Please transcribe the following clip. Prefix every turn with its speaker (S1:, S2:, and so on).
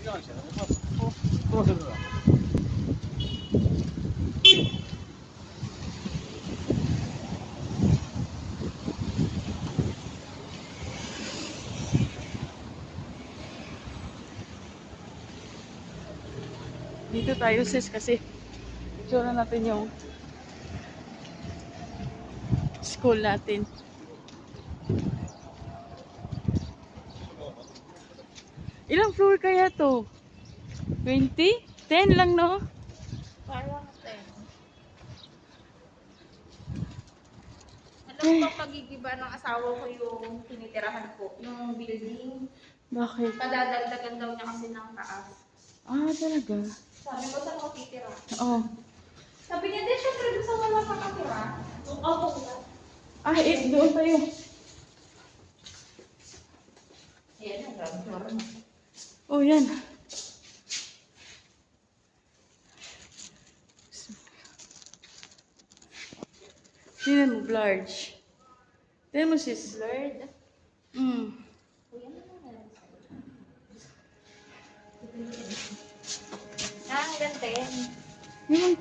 S1: Dito tayo sis kasi picture natin yung school natin. Ilang floor kaya to? 20? 10 lang no?
S2: Parang 10. Alam ko pagigiba ng asawa ko yung tinitirahan ko, yung building.
S1: Bakit?
S2: Padadagdagan daw niya kasi ng taas.
S1: Ah, talaga?
S2: Sabi ko, saan ako titira?
S1: Oo.
S2: Sabi niya, di syempre doon sa wala makatira. Opo.
S1: Ah, doon tayo.
S2: Ayan, ang ground floor.
S1: Oh, yan. Tingnan mo, large. Tingnan mo sis.
S2: Blurred. Kuya, ano na? Hanggang 10.
S1: Yun ang